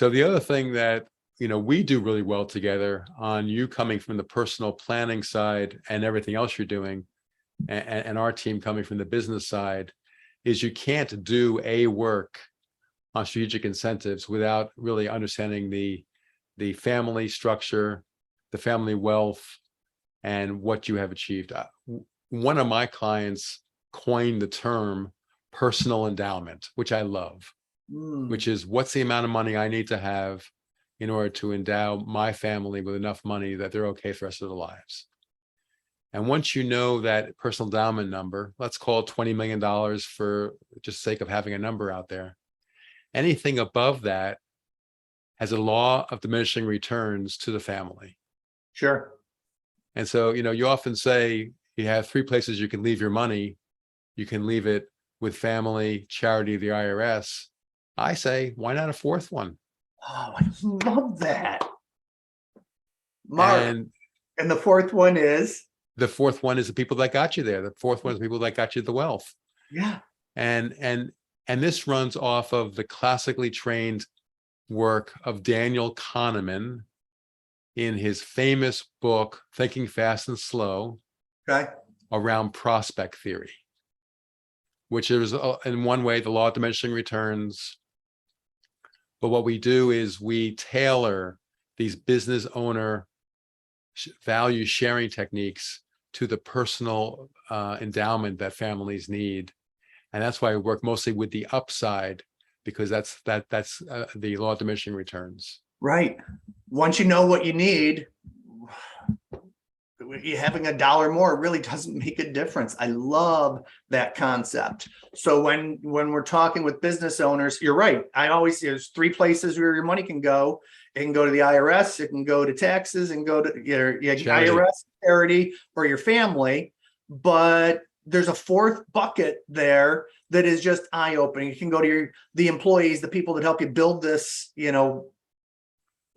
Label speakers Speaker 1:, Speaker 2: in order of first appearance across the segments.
Speaker 1: So the other thing that, we do really well together, on you coming from the personal planning side and everything else you're doing, and our team coming from the business side, is you can't do a work on strategic incentives without really understanding the family structure, the family wealth, and what you have achieved. One of my clients coined the term personal endowment, which I love, which is, what's the amount of money I need to have in order to endow my family with enough money that they're okay for the rest of their lives. And once you know that personal endowment number, let's call it $20 million for just sake of having a number out there, anything above that has a law of diminishing returns to the family.
Speaker 2: Sure.
Speaker 1: And so, you often say you have three places you can leave your money. You can leave it with family, charity, the IRS. I say, why not a fourth one?
Speaker 2: Oh, I love that. Mark,
Speaker 1: And
Speaker 2: the fourth one is?
Speaker 1: the fourth one is the people that got you there. The fourth one is the people that got you the wealth.
Speaker 2: Yeah.
Speaker 1: And this runs off of the classically trained work of Daniel Kahneman in his famous book, Thinking Fast and Slow,
Speaker 2: Okay.
Speaker 1: around prospect theory, which is, in one way, the law of diminishing returns. But what we do is we tailor these business owner value sharing techniques to the personal endowment that families need. And that's why I work mostly with the upside, because that's the law of diminishing returns.
Speaker 2: Right. Once you know what you need, having a dollar more really doesn't make a difference. I love that concept. So when we're talking with business owners, you're right. There's three places where your money can go. It can go to the IRS, it can go to taxes, and go to your
Speaker 1: Charity.
Speaker 2: IRS, charity, or your family. But there's a fourth bucket there that is just eye-opening. You can go to the employees, the people that help you build this,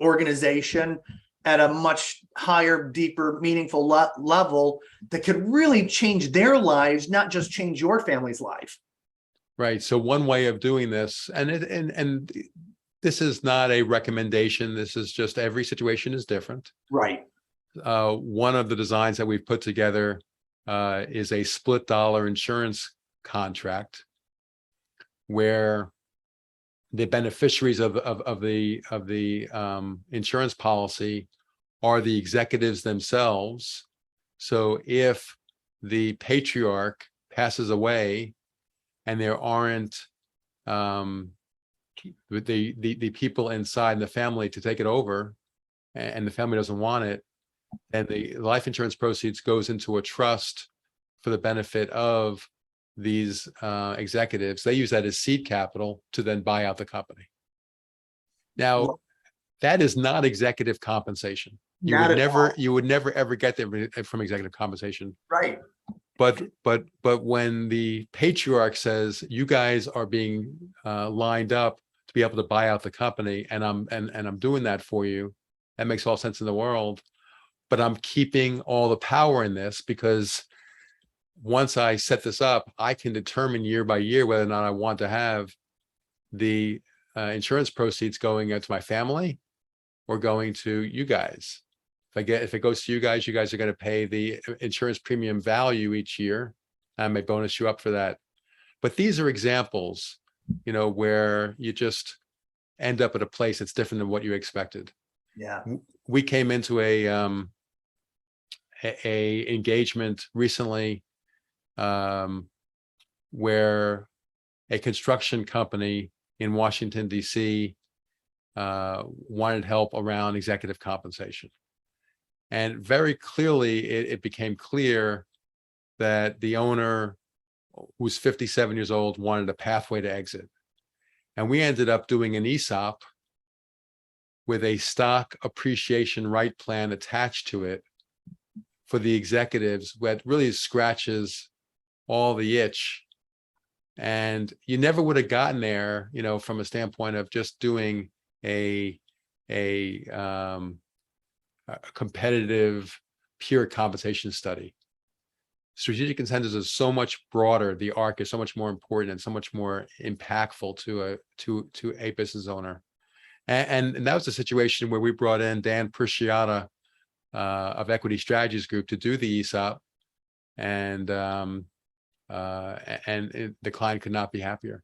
Speaker 2: organization at a much higher, deeper, meaningful level that could really change their lives, not just change your family's life.
Speaker 1: Right. So one way of doing this, and this is not a recommendation. This is just, every situation is different.
Speaker 2: Right.
Speaker 1: One of the designs that we've put together is a split dollar insurance contract, where the beneficiaries of the insurance policy are the executives themselves. So if the patriarch passes away and there aren't the people inside the family to take it over, and the family doesn't want it, and the life insurance proceeds goes into a trust for the benefit of these executives. They use that as seed capital to then buy out the company. Now, that is not executive compensation. You would never ever get there from executive compensation.
Speaker 2: Right.
Speaker 1: But when the patriarch says, you guys are being lined up to be able to buy out the company, and I'm doing that for you, that makes all sense in the world. But I'm keeping all the power in this, because once I set this up, I can determine year by year whether or not I want to have the insurance proceeds going to my family or going to you guys. If it goes to you guys are going to pay the insurance premium value each year. I may bonus you up for that. But these are examples, where you just end up at a place that's different than what you expected.
Speaker 2: Yeah.
Speaker 1: We came into a engagement recently where a construction company in Washington, D.C. wanted help around executive compensation. And very clearly, it became clear that the owner, who's 57 years old, wanted a pathway to exit. And we ended up doing an ESOP with a stock appreciation right plan attached to it for the executives, that really scratches all the itch. And you never would have gotten there, from a standpoint of just doing a competitive pure compensation study. Strategic incentives is so much broader. The arc is so much more important and so much more impactful to a business owner. And that was a situation where we brought in Dan Prisciata of Equity Strategies Group to do the ESOP, and the client could not be happier.